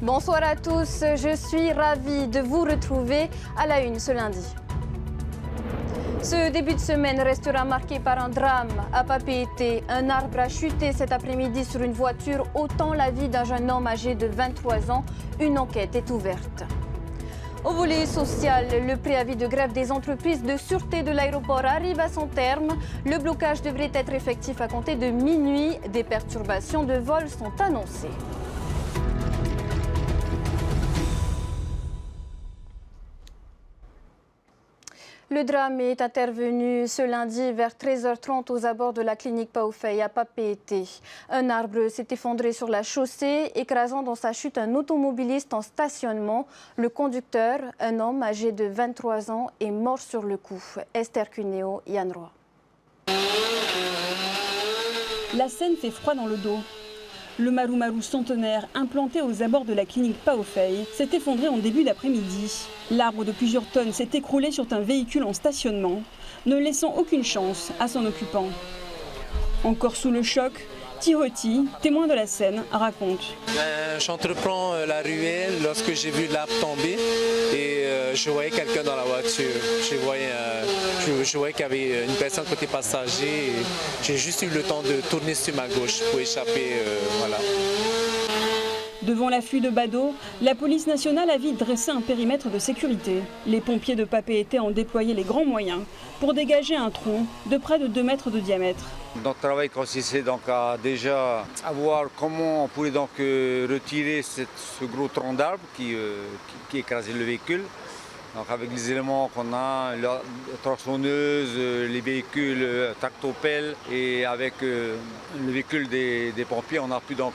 Bonsoir à tous, je suis ravie de vous retrouver à la une ce lundi. Ce début de semaine restera marqué par un drame à Papeete. Un arbre a chuté cet après-midi sur une voiture, ôtant la vie d'un jeune homme âgé de 23 ans. Une enquête est ouverte. Au volet social, le préavis de grève des entreprises de sûreté de l'aéroport arrive à son terme. Le blocage devrait être effectif à compter de minuit. Des perturbations de vol sont annoncées. Le drame est intervenu ce lundi vers 13h30 aux abords de la clinique Paufei à Papeete. Un arbre s'est effondré sur la chaussée, écrasant dans sa chute un automobiliste en stationnement. Le conducteur, un homme âgé de 23 ans, est mort sur le coup. Esther Cuneo, Yann Roy. La scène fait froid dans le dos. Le maru-maru centenaire implanté aux abords de la clinique Paufei s'est effondré en début d'après-midi. L'arbre de plusieurs tonnes s'est écroulé sur un véhicule en stationnement, ne laissant aucune chance à son occupant. Encore sous le choc, Tiroti, témoin de la scène, raconte. J'entreprends la ruelle lorsque j'ai vu l'arbre tomber et je voyais quelqu'un dans la voiture. Je voyais qu'il y avait une personne côté passager et j'ai juste eu le temps de tourner sur ma gauche pour échapper. Voilà. Devant l'afflux de badauds, la police nationale a vite dressé un périmètre de sécurité. Les pompiers de Papeete ont déployé les grands moyens pour dégager un tronc de près de 2 mètres de diamètre. Notre travail consistait donc à déjà voir comment on pouvait donc retirer ce gros tronc d'arbre qui écrasait le véhicule. Donc avec les éléments qu'on a, la tronçonneuse, les véhicules tractopelles et avec le véhicule des pompiers, on a pu donc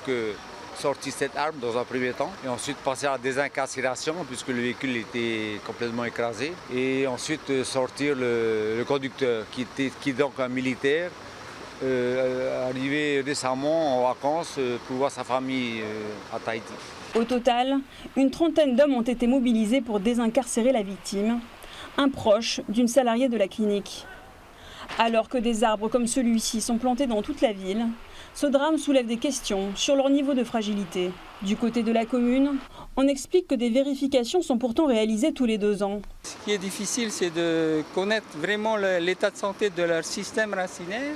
sortir cet arbre dans un premier temps et ensuite passer à la désincarcération puisque le véhicule était complètement écrasé et ensuite sortir le conducteur qui est donc un militaire arrivé récemment en vacances pour voir sa famille à Tahiti. Au total, une trentaine d'hommes ont été mobilisés pour désincarcérer la victime, un proche d'une salariée de la clinique. Alors que des arbres comme celui-ci sont plantés dans toute la ville, ce drame soulève des questions sur leur niveau de fragilité. Du côté de la commune, on explique que des vérifications sont pourtant réalisées tous les 2 ans. Ce qui est difficile, c'est de connaître vraiment l'état de santé de leur système racinaire.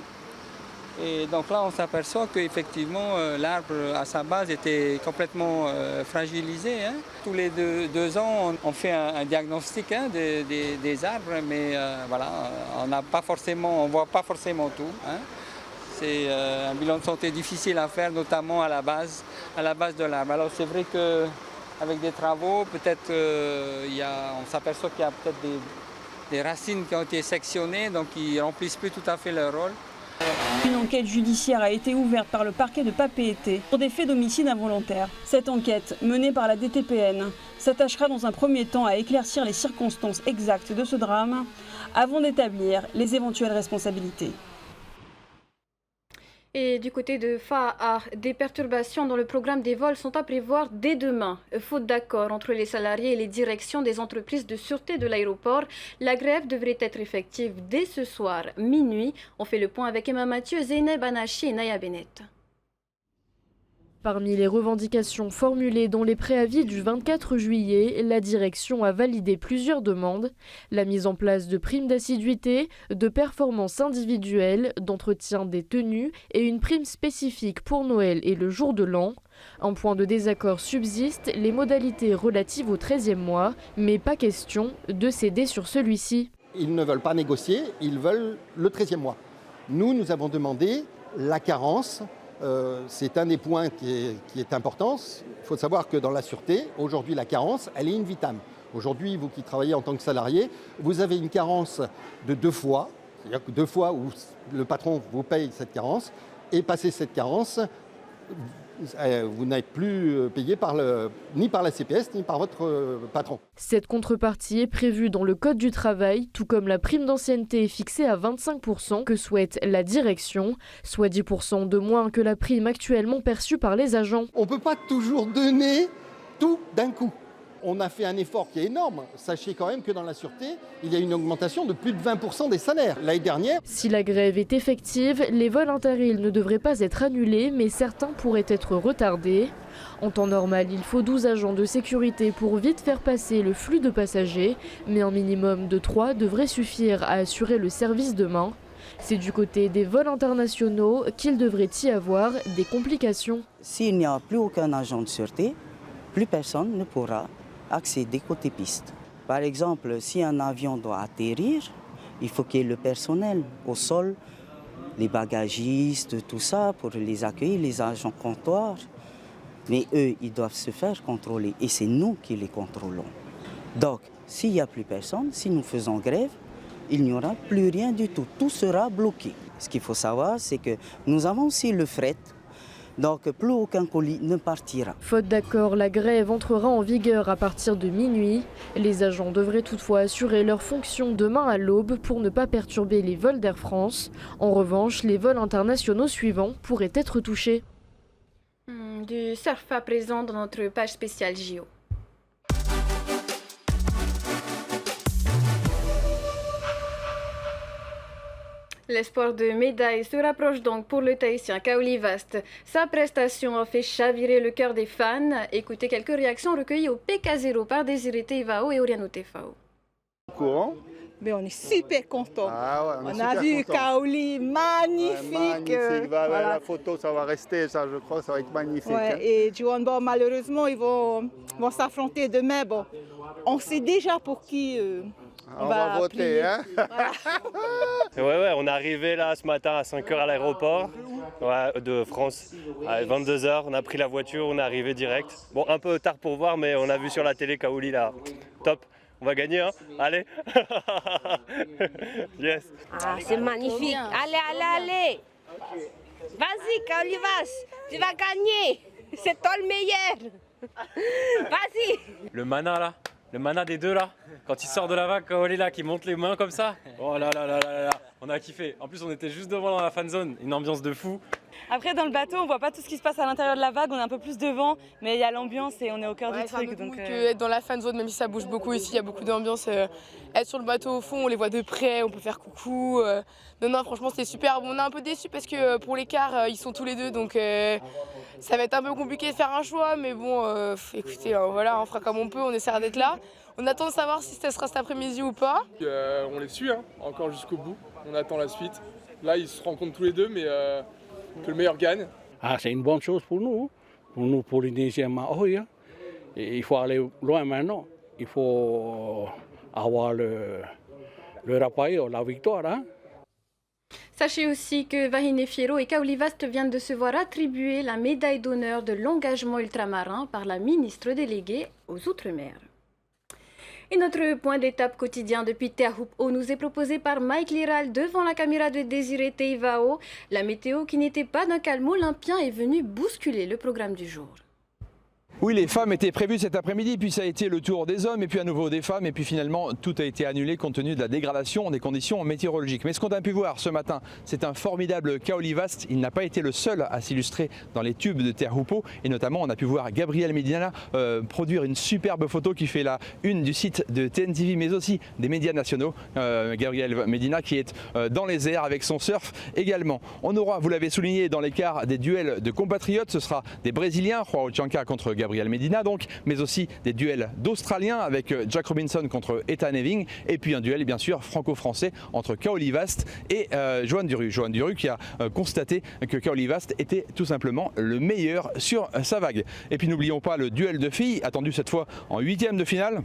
Et donc là, on s'aperçoit qu'effectivement, l'arbre à sa base était complètement fragilisé. Tous les 2 ans, on fait un diagnostic des arbres, mais voilà, on ne voit pas forcément tout. C'est un bilan de santé difficile à faire, notamment à la base de l'arbre. Alors c'est vrai qu'avec des travaux, peut-être on s'aperçoit qu'il y a peut-être des racines qui ont été sectionnées, donc qui ne remplissent plus tout à fait leur rôle. Une enquête judiciaire a été ouverte par le parquet de Papeete pour des faits d'homicide involontaire. Cette enquête, menée par la DTPN, s'attachera dans un premier temps à éclaircir les circonstances exactes de ce drame avant d'établir les éventuelles responsabilités. Et du côté de FAA, des perturbations dans le programme des vols sont à prévoir dès demain. Faute d'accord entre les salariés et les directions des entreprises de sûreté de l'aéroport, la grève devrait être effective dès ce soir, minuit. On fait le point avec Emma Mathieu, Zeynep Anachi et Naya Bennett. Parmi les revendications formulées dans les préavis du 24 juillet, la direction a validé plusieurs demandes. La mise en place de primes d'assiduité, de performances individuelles, d'entretien des tenues et une prime spécifique pour Noël et le jour de l'an. Un point de désaccord subsiste, les modalités relatives au 13e mois, mais pas question de céder sur celui-ci. Ils ne veulent pas négocier, ils veulent le 13e mois. Nous avons demandé la carence. C'est un des points qui est important. Il faut savoir que dans la sûreté, aujourd'hui, la carence, elle est in vitam. Aujourd'hui, vous qui travaillez en tant que salarié, vous avez une carence de 2 fois, c'est-à-dire que 2 fois où le patron vous paye cette carence, et passé cette carence, vous n'êtes plus payé ni par la CPS ni par votre patron. Cette contrepartie est prévue dans le Code du travail, tout comme la prime d'ancienneté fixée à 25% que souhaite la direction, soit 10% de moins que la prime actuellement perçue par les agents. On ne peut pas toujours donner tout d'un coup. On a fait un effort qui est énorme. Sachez quand même que dans la sûreté, il y a une augmentation de plus de 20% des salaires. L'année dernière, Si la grève est effective, les vols inter-îles ne devraient pas être annulés, mais certains pourraient être retardés. En temps normal, il faut 12 agents de sécurité pour vite faire passer le flux de passagers, mais un minimum de 3 devrait suffire à assurer le service demain. C'est du côté des vols internationaux qu'il devrait y avoir des complications. S'il n'y a plus aucun agent de sûreté, plus personne ne pourra accéder côté piste. Par exemple, si un avion doit atterrir, il faut qu'il y ait le personnel au sol, les bagagistes, tout ça, pour les accueillir, les agents comptoirs. Mais eux, ils doivent se faire contrôler et c'est nous qui les contrôlons. Donc, s'il n'y a plus personne, si nous faisons grève, il n'y aura plus rien du tout. Tout sera bloqué. Ce qu'il faut savoir, c'est que nous avons aussi le fret. Donc plus aucun colis ne partira. Faute d'accord, la grève entrera en vigueur à partir de minuit. Les agents devraient toutefois assurer leur fonction demain à l'aube pour ne pas perturber les vols d'Air France. En revanche, les vols internationaux suivants pourraient être touchés. Du surf à présent dans notre page spéciale JO. L'espoir de médaille se rapproche donc pour le Tahitien Kaoli Vast. Sa prestation a fait chavirer le cœur des fans. Écoutez quelques réactions recueillies au PK0 par Désiré Teivao et Oriano Tefao. Mais on est super contents. Ah ouais, on a vu Kaoli magnifique. Magnifique. Voilà. La photo, ça va rester, ça, je crois, ça va être magnifique. Ouais, hein. Et Juan Bo, malheureusement, ils vont s'affronter demain. Bon, on sait déjà pour qui on va voter. plier. Hein. Ouais, on est arrivé là ce matin à 5h à l'aéroport de France. À 22h, on a pris la voiture, on est arrivé direct. Bon, un peu tard pour voir, mais on a vu sur la télé Kaoli là. Top. On va gagner, hein? Allez! Yes! Ah, c'est magnifique! Allez! Vas-y, Kaoli Vast, tu vas gagner! C'est toi le meilleur! Vas-y! Le mana des deux là, quand il sort de la vague, Kaoli là, qui monte les mains comme ça. Oh là là, on a kiffé. En plus, on était juste devant dans la fan zone, une ambiance de fou. Après, dans le bateau, on voit pas tout ce qui se passe à l'intérieur de la vague, on est un peu plus devant, mais il y a l'ambiance et on est au cœur du truc. Donc, être dans la fan zone, même si ça bouge beaucoup ici, il y a beaucoup d'ambiance. Être sur le bateau au fond, on les voit de près, on peut faire coucou. Non, franchement, c'était super. Bon, on est un peu déçus parce que pour l'écart, ils sont tous les deux, donc ça va être un peu compliqué de faire un choix, mais bon, écoutez, voilà, on fera comme on peut, on essaiera d'être là. On attend de savoir si ça sera cet après-midi ou pas. On les suit, hein, encore jusqu'au bout. On attend la suite. Là, ils se rencontrent tous les deux, mais que le meilleur gagne. Ah, c'est une bonne chose pour nous Polynésiens Maoris. Il faut aller loin maintenant. Il faut avoir le rapaillé, la victoire. Hein. Sachez aussi que Vahine Fierro et Kaoli Vast viennent de se voir attribuer la médaille d'honneur de l'engagement ultramarin par la ministre déléguée aux Outre-mer. Et notre point d'étape quotidien depuis Teahupo'o nous est proposé par Mike Liral devant la caméra de Désiré Teivao. La météo qui n'était pas d'un calme olympien est venue bousculer le programme du jour. Oui, les femmes étaient prévues cet après-midi, puis ça a été le tour des hommes et puis à nouveau des femmes et puis finalement tout a été annulé compte tenu de la dégradation des conditions météorologiques. Mais ce qu'on a pu voir ce matin, c'est un formidable Kaoli Vast. Il n'a pas été le seul à s'illustrer dans les tubes de Teahupo'o et notamment on a pu voir Gabriel Medina produire une superbe photo qui fait la une du site de TNTV mais aussi des médias nationaux. Gabriel Medina qui est dans les airs avec son surf également. On aura, vous l'avez souligné, dans l'écart des duels de compatriotes, ce sera des Brésiliens, Joao Tchanka contre Gabriel Medina donc, mais aussi des duels d'Australiens avec Jack Robinson contre Ethan Eving et puis un duel bien sûr franco-français entre Kaoli Vast et Johan Duru. Johan Duru qui a constaté que Kaoli Vast était tout simplement le meilleur sur sa vague. Et puis n'oublions pas le duel de filles attendu cette fois en 8e de finale.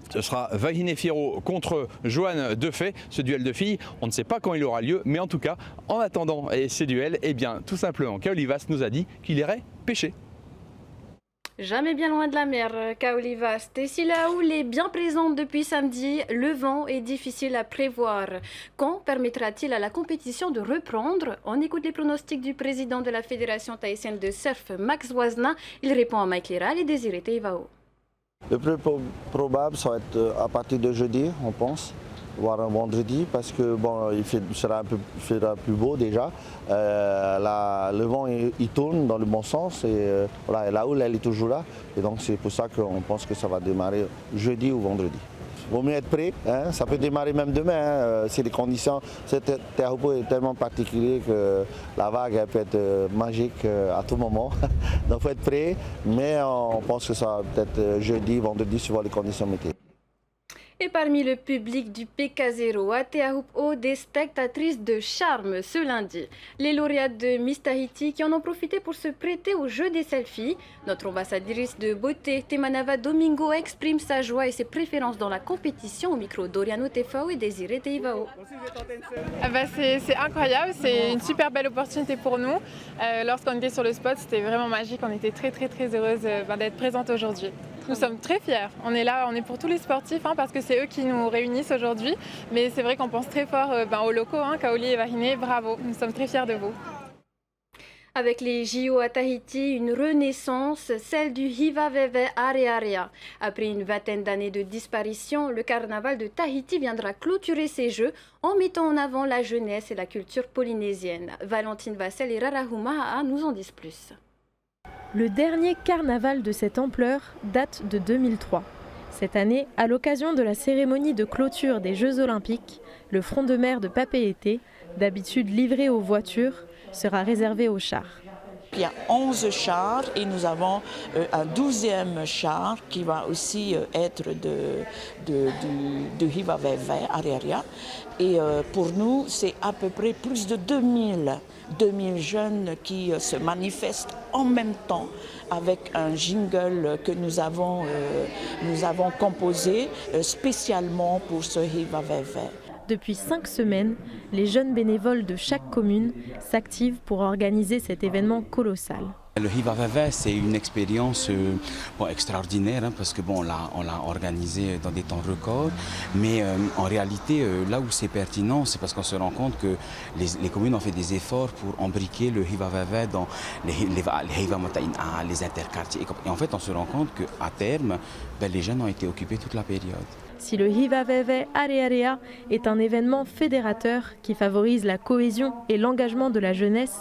Ce sera Vahine Fierro contre Joanne Defay, ce duel de filles. On ne sait pas quand il aura lieu, mais en tout cas, en attendant ces duels, eh bien, tout simplement, Kaoli Vast nous a dit qu'il irait pêcher. Jamais bien loin de la mer, Kaoli Vast. Et si la houle est bien présente depuis samedi, le vent est difficile à prévoir. Quand permettra-t-il à la compétition de reprendre? On écoute les pronostics du président de la Fédération tahitienne de surf, Max Wazna. Il répond à Mike Liral et Désiré Teivao. Le plus probable, ça va être à partir de jeudi, on pense. voire un vendredi, parce que bon, il fera plus beau déjà. Le vent il tourne dans le bon sens et la houle elle est toujours là. Et donc c'est pour ça qu'on pense que ça va démarrer jeudi ou vendredi. Il vaut mieux être prêt, hein, ça peut démarrer même demain. Si les conditions, cette terre repos est tellement particulier que la vague elle peut être magique à tout moment. Donc il faut être prêt, mais on pense que ça va peut-être jeudi, vendredi, suivant les conditions météo. Et parmi le public du PK0 à Teahupo'o, des spectatrices de charme ce lundi. Les lauréates de Miss Tahiti qui en ont profité pour se prêter au jeu des selfies. Notre ambassadrice de beauté, Temanava Domingo, exprime sa joie et ses préférences dans la compétition au micro d'Oriano Tefao et Désiré Teivao. C'est incroyable, c'est une super belle opportunité pour nous. Lorsqu'on était sur le spot, c'était vraiment magique. On était très heureuse d'être présente aujourd'hui. Nous sommes très fiers. On est là, on est pour tous les sportifs parce que c'est eux qui nous réunissent aujourd'hui. Mais c'est vrai qu'on pense très fort aux locaux, Kaoli et Wahine, bravo. Nous sommes très fiers de vous. Avec les JO à Tahiti, une renaissance, celle du Hiva Veve Arearea. Après une vingtaine d'années de disparition, le carnaval de Tahiti viendra clôturer ses jeux en mettant en avant la jeunesse et la culture polynésienne. Valentine Vassel et Rara Huma'a nous en disent plus. Le dernier carnaval de cette ampleur date de 2003. Cette année, à l'occasion de la cérémonie de clôture des Jeux Olympiques, le front de mer de Papeete, d'habitude livré aux voitures, sera réservé aux chars. Il y a 11 chars et nous avons un 12e char qui va aussi être de Hiva Veve Arearea. Et pour nous, c'est à peu près plus de 2000 jeunes qui se manifestent en même temps avec un jingle que nous avons composé spécialement pour ce Hiva Veve. Depuis 5 semaines, les jeunes bénévoles de chaque commune s'activent pour organiser cet événement colossal. Le Hiva Veve, c'est une expérience extraordinaire parce que on l'a organisé dans des temps records. Mais en réalité, là où c'est pertinent, c'est parce qu'on se rend compte que les communes ont fait des efforts pour embriquer le Hiva Veve dans les Hiva Mataina, les interquartiers. Et en fait, on se rend compte qu'à terme, les jeunes ont été occupés toute la période. Si le Hiva Veve Arearea est un événement fédérateur qui favorise la cohésion et l'engagement de la jeunesse,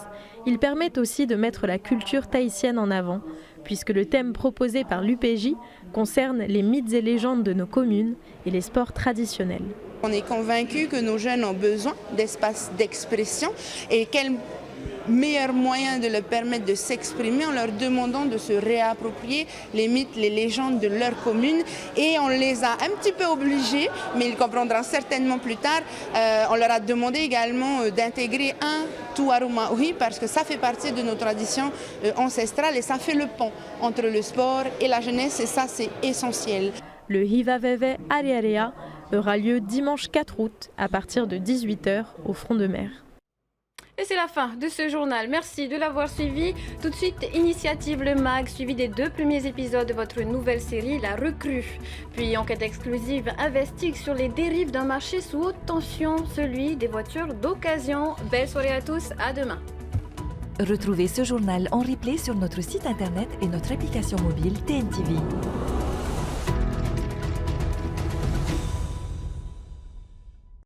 il permet aussi de mettre la culture tahitienne en avant, puisque le thème proposé par l'UPJ concerne les mythes et légendes de nos communes et les sports traditionnels. On est convaincus que nos jeunes ont besoin d'espace d'expression et quel meilleur moyen de leur permettre de s'exprimer en leur demandant de se réapproprier les mythes, les légendes de leur commune. Et on les a un petit peu obligés, mais ils comprendront certainement plus tard. On leur a demandé également d'intégrer un Tuaru Maui parce que ça fait partie de nos traditions ancestrales et ça fait le pont entre le sport et la jeunesse et ça c'est essentiel. Le Hiva Veve Arearea aura lieu dimanche 4 août à partir de 18h au front de mer. Et c'est la fin de ce journal. Merci de l'avoir suivi. Tout de suite, Initiative Le Mag, suivi des 2 premiers épisodes de votre nouvelle série, La Recrue. Puis, enquête exclusive investigue sur les dérives d'un marché sous haute tension, celui des voitures d'occasion. Belle soirée à tous, à demain. Retrouvez ce journal en replay sur notre site internet et notre application mobile TNTV.